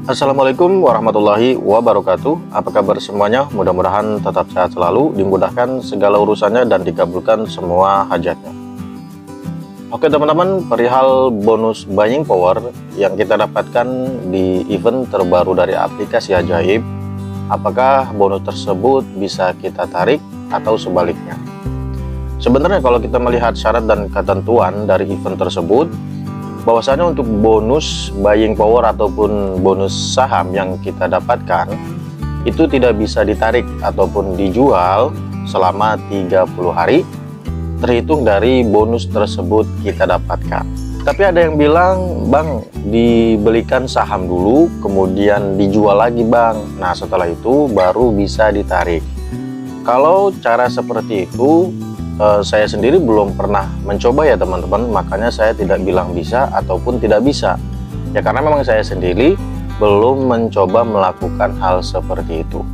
Assalamualaikum warahmatullahi wabarakatuh. Apa kabar semuanya? Mudah-mudahan tetap sehat selalu, dimudahkan segala urusannya dan dikabulkan semua hajatnya. Oke teman-teman, perihal bonus buying power yang kita dapatkan di event terbaru dari aplikasi Ajaib, apakah bonus tersebut bisa kita tarik atau sebaliknya? Sebenarnya kalau kita melihat syarat dan ketentuan dari event tersebut, bahwasanya untuk bonus buying power ataupun bonus saham yang kita dapatkan itu tidak bisa ditarik ataupun dijual selama 30 hari terhitung dari bonus tersebut kita dapatkan. Tapi ada yang bilang, Bang, dibelikan saham dulu kemudian dijual lagi, Bang. Nah, setelah itu baru bisa ditarik. Kalau cara seperti itu saya sendiri belum pernah mencoba ya teman-teman, makanya saya tidak bilang bisa ataupun tidak bisa ya, karena memang saya sendiri belum mencoba melakukan hal seperti itu.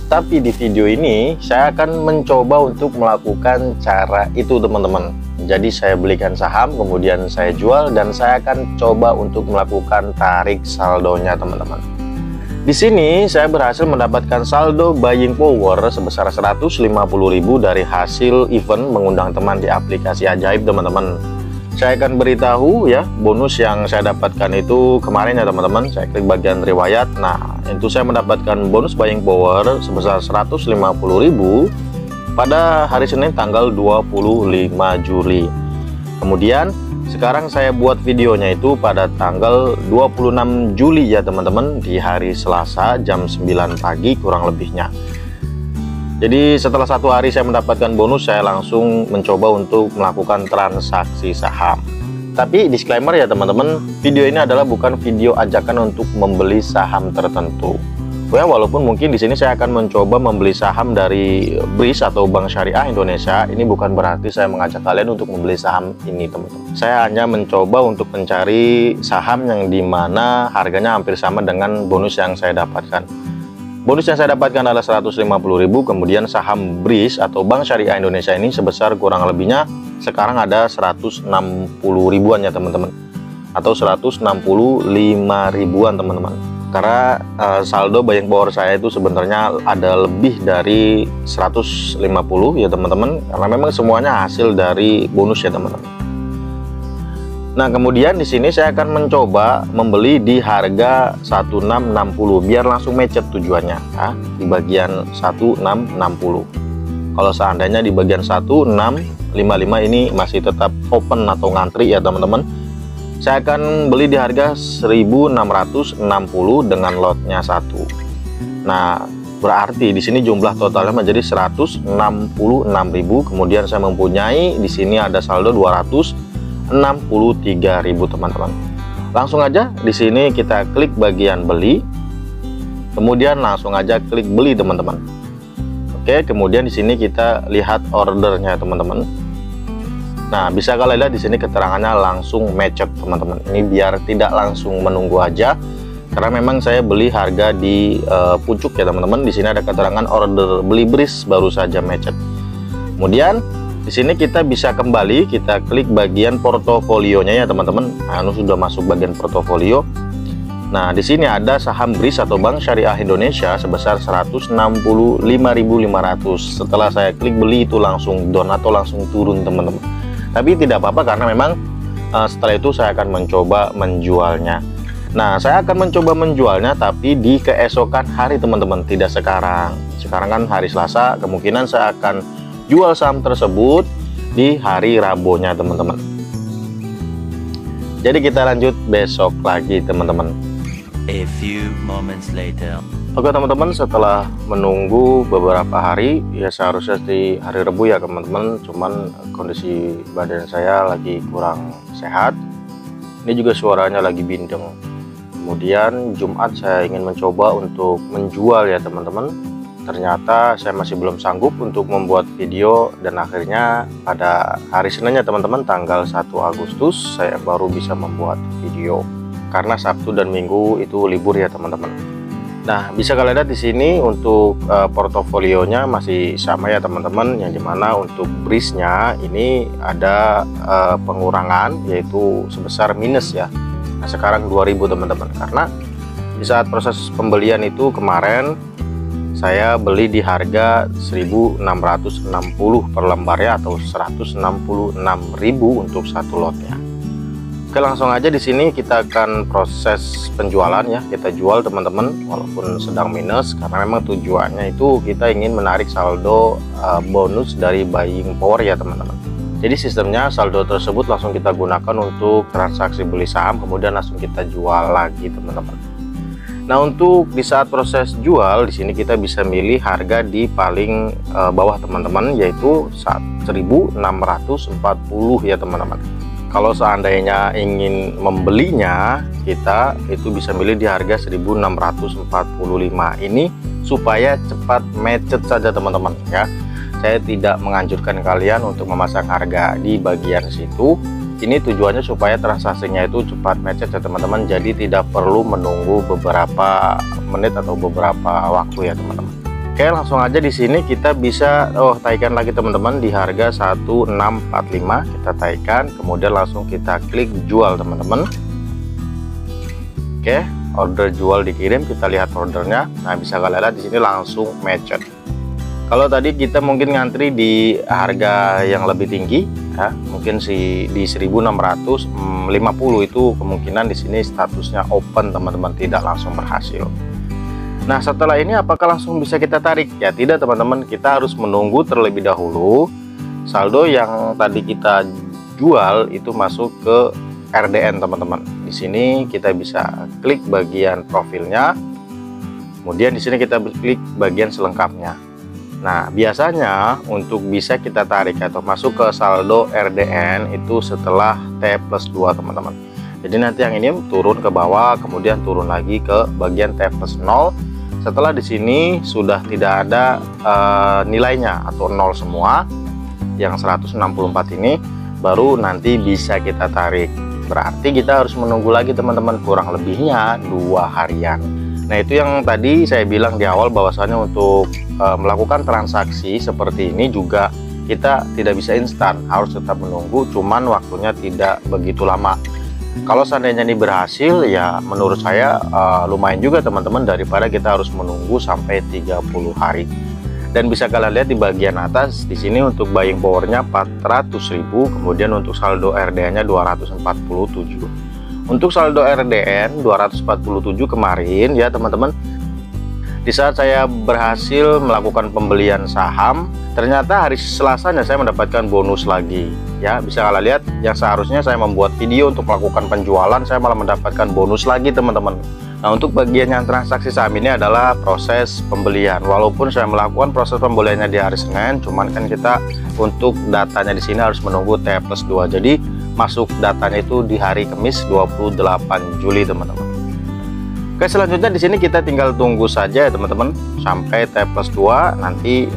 Tapi di video ini saya akan mencoba untuk melakukan cara itu teman-teman. Jadi saya belikan saham kemudian saya jual dan saya akan coba untuk melakukan tarik saldonya teman-teman. Di sini saya berhasil mendapatkan saldo buying power sebesar 150.000 dari hasil event mengundang teman di aplikasi Ajaib teman-teman. Saya akan beritahu ya bonus yang saya dapatkan itu kemarin ya teman-teman. Saya klik bagian riwayat. Nah, itu saya mendapatkan bonus buying power sebesar 150.000 pada hari Senin tanggal 25 Juli. Kemudian sekarang saya buat videonya itu pada tanggal 26 Juli ya teman-teman, di hari Selasa jam 9 pagi kurang lebihnya. Jadi setelah satu hari saya mendapatkan bonus, saya langsung mencoba untuk melakukan transaksi saham. Tapi disclaimer ya teman-teman, video ini adalah bukan video ajakan untuk membeli saham tertentu. Ya, walaupun mungkin di sini saya akan mencoba membeli saham dari BRIS atau Bank Syariah Indonesia, ini bukan berarti saya mengajak kalian untuk membeli saham ini teman-teman. Saya hanya mencoba untuk mencari saham yang dimana harganya hampir sama dengan bonus yang saya dapatkan. Bonus yang saya dapatkan adalah 150.000, kemudian saham BRIS atau Bank Syariah Indonesia ini sebesar kurang lebihnya sekarang ada 160 ribuan ya teman-teman, atau 165 ribuan teman-teman. Karena saldo buying power saya itu sebenarnya ada lebih dari 150 ya teman-teman, karena memang semuanya hasil dari bonus ya teman-teman. Nah, kemudian di sini saya akan mencoba membeli di harga 1660 biar langsung macet tujuannya ya, di bagian 1660. Kalau seandainya di bagian 1655 ini masih tetap open atau ngantri ya teman-teman, saya akan beli di harga 1660 dengan lotnya 1. Nah, berarti di sini jumlah totalnya menjadi 166.000. Kemudian saya mempunyai di sini ada saldo 263.000 teman-teman. Langsung aja di sini kita klik bagian beli. Kemudian langsung aja klik beli teman-teman. Oke, kemudian di sini kita lihat ordernya teman-teman. Nah, bisa kalian lihat di sini keterangannya langsung macet teman-teman. Ini biar tidak langsung menunggu aja, karena memang saya beli harga di pucuk ya teman-teman. Di sini ada keterangan order beli BRIS baru saja macet. Kemudian di sini kita bisa kembali, kita klik bagian portofolionya ya teman-teman. Nah, ini sudah masuk bagian portofolio. Nah, di sini ada saham BRIS atau Bank Syariah Indonesia sebesar 165.500. Setelah saya klik beli itu langsung down atau langsung turun teman-teman. Tapi tidak apa-apa karena memang setelah itu saya akan mencoba menjualnya. Nah, saya akan mencoba menjualnya tapi di keesokan hari teman-teman, tidak sekarang. Sekarang kan hari Selasa, kemungkinan saya akan jual saham tersebut di hari Rabunya teman-teman. Jadi kita lanjut besok lagi teman-teman. A few moments later. Oke teman-teman, setelah menunggu beberapa hari, ya seharusnya di hari Rabu ya teman-teman, cuman kondisi badan saya lagi kurang sehat. Ini juga suaranya lagi bindeng. Kemudian Jumat saya ingin mencoba untuk menjual ya teman-teman. Ternyata saya masih belum sanggup untuk membuat video, dan akhirnya pada hari Seninnya teman-teman tanggal 1 Agustus saya baru bisa membuat video. Karena Sabtu dan Minggu itu libur ya teman-teman. Nah, bisa kalian lihat di sini untuk portofolionya masih sama ya teman-teman, yang dimana untuk BRIS-nya ini ada pengurangan yaitu sebesar minus ya. Nah, sekarang 2000 teman-teman, karena di saat proses pembelian itu kemarin saya beli di harga 1.660 per lembarnya atau 166.000 untuk satu lotnya. Oke, langsung aja di sini kita akan proses penjualan ya. Kita jual teman-teman walaupun sedang minus, karena memang tujuannya itu kita ingin menarik saldo bonus dari buying power ya teman-teman. Jadi sistemnya saldo tersebut langsung kita gunakan untuk transaksi beli saham, kemudian langsung kita jual lagi teman-teman. Nah, untuk di saat proses jual di sini kita bisa milih harga di paling bawah teman-teman, yaitu 1.640 ya teman-teman. Kalau seandainya ingin membelinya, kita itu bisa milih di harga 1.645 ini supaya cepat macet saja teman-teman ya. Saya tidak menganjurkan kalian untuk memasang harga di bagian situ. Ini tujuannya supaya transaksinya itu cepat macet ya teman-teman, jadi tidak perlu menunggu beberapa menit atau beberapa waktu ya teman-teman. Oke, langsung aja di sini kita bisa taikan lagi teman-teman di harga 1.645. Kita taikan, kemudian langsung kita klik jual teman-teman. Oke, order jual dikirim, kita lihat ordernya. Nah, bisa kalian lihat di sini langsung macet. Kalau tadi kita mungkin ngantri di harga yang lebih tinggi ya, mungkin di 1.650 itu kemungkinan di sini statusnya open teman-teman, tidak langsung berhasil. Nah, setelah ini apakah langsung bisa kita tarik? Ya tidak teman-teman, kita harus menunggu terlebih dahulu saldo yang tadi kita jual itu masuk ke RDN teman-teman. Di sini kita bisa klik bagian profilnya, kemudian di sini kita klik bagian selengkapnya. Nah, biasanya untuk bisa kita tarik atau masuk ke saldo RDN itu setelah T+2 teman-teman. Jadi nanti yang ini turun ke bawah, kemudian turun lagi ke bagian T+0. Setelah di sini sudah tidak ada nilainya atau 0 semua, yang 164 ini baru nanti bisa kita tarik. Berarti kita harus menunggu lagi teman-teman, kurang lebihnya 2 harian. Nah, itu yang tadi saya bilang di awal bahwasanya untuk melakukan transaksi seperti ini juga kita tidak bisa instan, harus tetap menunggu, cuman waktunya tidak begitu lama. Kalau seandainya ini berhasil ya menurut saya lumayan juga teman-teman, daripada kita harus menunggu sampai 30 hari. Dan bisa kalian lihat di bagian atas di sini untuk buying powernya 400.000, kemudian untuk saldo RDN-nya 247. Untuk saldo RDN 247 kemarin ya teman-teman, di saat saya berhasil melakukan pembelian saham, ternyata hari Selasanya saya mendapatkan bonus lagi ya. Bisa kalian lihat, yang seharusnya saya membuat video untuk melakukan penjualan, saya malah mendapatkan bonus lagi teman-teman. Nah, untuk bagian yang transaksi saham ini adalah proses pembelian. Walaupun saya melakukan proses pembeliannya di hari Senin, cuman kan kita untuk datanya di sini harus menunggu T+2. Jadi masuk datanya itu di hari Kamis 28 Juli teman-teman. Oke, selanjutnya di sini kita tinggal tunggu saja ya teman-teman sampai T+2, nanti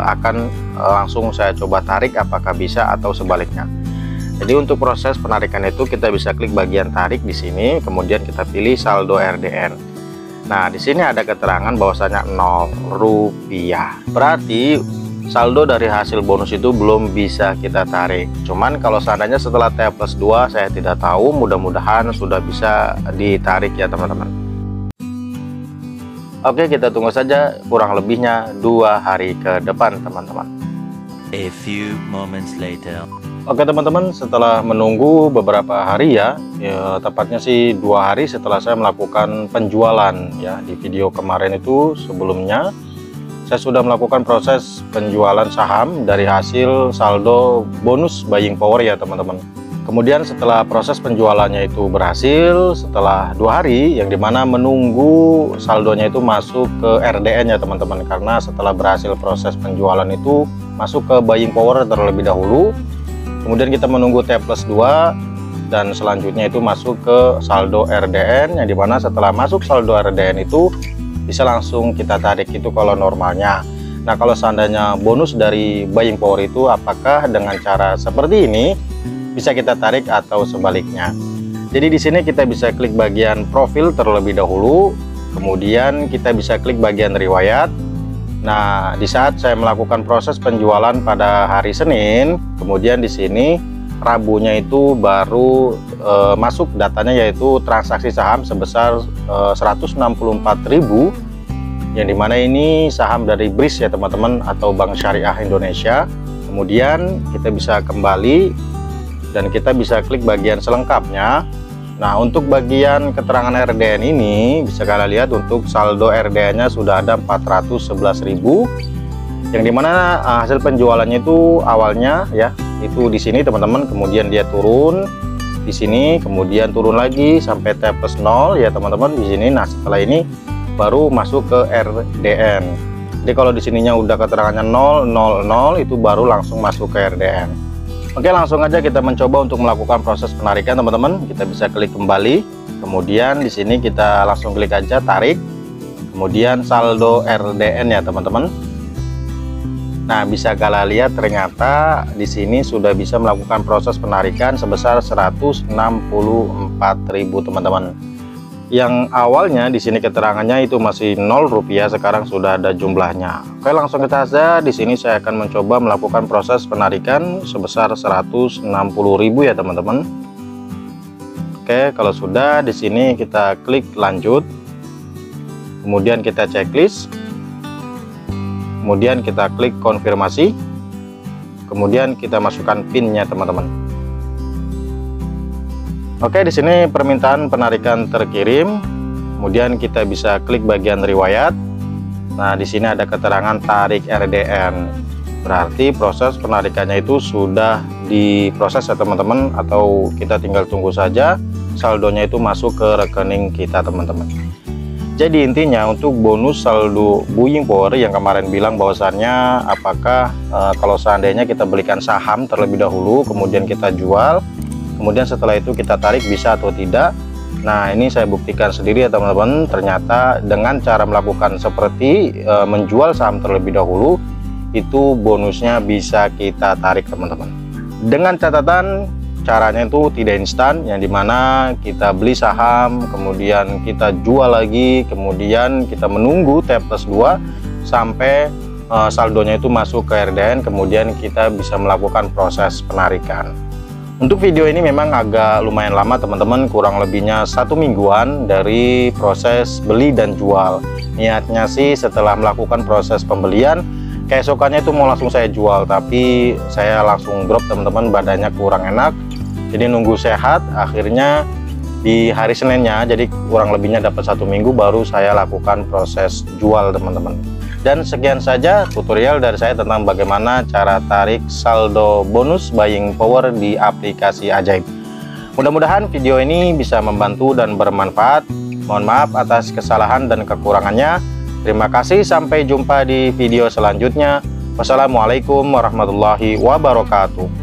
akan langsung saya coba tarik apakah bisa atau sebaliknya. Jadi untuk proses penarikan itu kita bisa klik bagian tarik di sini, kemudian kita pilih saldo RDN. Nah, di sini ada keterangan bahwasanya 0 rupiah. Berarti saldo dari hasil bonus itu belum bisa kita tarik. Cuman kalau seandainya setelah T+2 saya tidak tahu, mudah-mudahan sudah bisa ditarik ya teman-teman. Oke, kita tunggu saja, kurang lebihnya 2 hari ke depan teman-teman. A few moments later. Oke teman-teman, setelah menunggu beberapa hari ya, tepatnya sih 2 hari setelah saya melakukan penjualan ya. Di video kemarin itu sebelumnya saya sudah melakukan proses penjualan saham dari hasil saldo bonus buying power ya teman-teman. Kemudian setelah proses penjualannya itu berhasil setelah 2 hari, yang dimana menunggu saldonya itu masuk ke RDN ya teman-teman, karena setelah berhasil proses penjualan itu masuk ke buying power terlebih dahulu, kemudian kita menunggu T+2 dan selanjutnya itu masuk ke saldo RDN, yang dimana setelah masuk saldo RDN itu bisa langsung kita tarik itu kalau normalnya. Nah, kalau seandainya bonus dari buying power itu apakah dengan cara seperti ini bisa kita tarik atau sebaliknya. Jadi di sini kita bisa klik bagian profil terlebih dahulu, kemudian kita bisa klik bagian riwayat. Nah, di saat saya melakukan proses penjualan pada hari Senin, kemudian di sini Rabunya itu baru masuk datanya, yaitu transaksi saham sebesar 164.000, yang dimana ini saham dari BRIS ya teman-teman, atau Bank Syariah Indonesia. Kemudian kita bisa kembali dan kita bisa klik bagian selengkapnya. Nah, untuk bagian keterangan RDN ini bisa kalian lihat untuk saldo RDN nya sudah ada 411.000, yang dimana hasil penjualannya itu awalnya ya itu di sini teman-teman, kemudian dia turun di sini, kemudian turun lagi sampai T plus 0 ya teman-teman di sini. Nah, setelah ini baru masuk ke RDN. Jadi kalau di sininya udah keterangannya 000 itu baru langsung masuk ke RDN. Oke, langsung aja kita mencoba untuk melakukan proses penarikan teman-teman. Kita bisa klik kembali, kemudian di sini kita langsung klik aja tarik, kemudian saldo RDN ya teman-teman. Nah, bisa kalian lihat ternyata di sini sudah bisa melakukan proses penarikan sebesar 164.000 teman-teman. Yang awalnya di sini keterangannya itu masih 0 rupiah, sekarang sudah ada jumlahnya. Oke, langsung kita saja. Di sini saya akan mencoba melakukan proses penarikan sebesar 160.000 ya teman-teman. Oke, kalau sudah di sini kita klik lanjut, kemudian kita checklist, kemudian kita klik konfirmasi, kemudian kita masukkan PIN-nya teman-teman. Oke, di sini permintaan penarikan terkirim. Kemudian kita bisa klik bagian riwayat. Nah, di sini ada keterangan tarik RDN. Berarti proses penarikannya itu sudah diproses ya teman-teman, atau kita tinggal tunggu saja saldonya itu masuk ke rekening kita teman-teman. Jadi intinya untuk bonus saldo buying power yang kemarin bilang bahwasannya apakah kalau seandainya kita belikan saham terlebih dahulu kemudian kita jual, kemudian setelah itu kita tarik bisa atau tidak. Nah, ini saya buktikan sendiri ya teman-teman, ternyata dengan cara melakukan seperti menjual saham terlebih dahulu itu bonusnya bisa kita tarik teman-teman. Dengan catatan caranya itu tidak instan, yang dimana kita beli saham kemudian kita jual lagi, kemudian kita menunggu T plus 2 sampai saldonya itu masuk ke RDN, kemudian kita bisa melakukan proses penarikan. Untuk video ini memang agak lumayan lama teman-teman, kurang lebihnya 1 mingguan dari proses beli dan jual. Niatnya sih setelah melakukan proses pembelian, keesokannya itu mau langsung saya jual, tapi saya langsung drop teman-teman, badannya kurang enak. Jadi nunggu sehat, akhirnya di hari Seninnya, jadi kurang lebihnya dapat 1 minggu baru saya lakukan proses jual teman-teman. Dan sekian saja tutorial dari saya tentang bagaimana cara tarik saldo bonus buying power di aplikasi Ajaib. Mudah-mudahan video ini bisa membantu dan bermanfaat. Mohon maaf atas kesalahan dan kekurangannya. Terima kasih, sampai jumpa di video selanjutnya. Wassalamualaikum warahmatullahi wabarakatuh.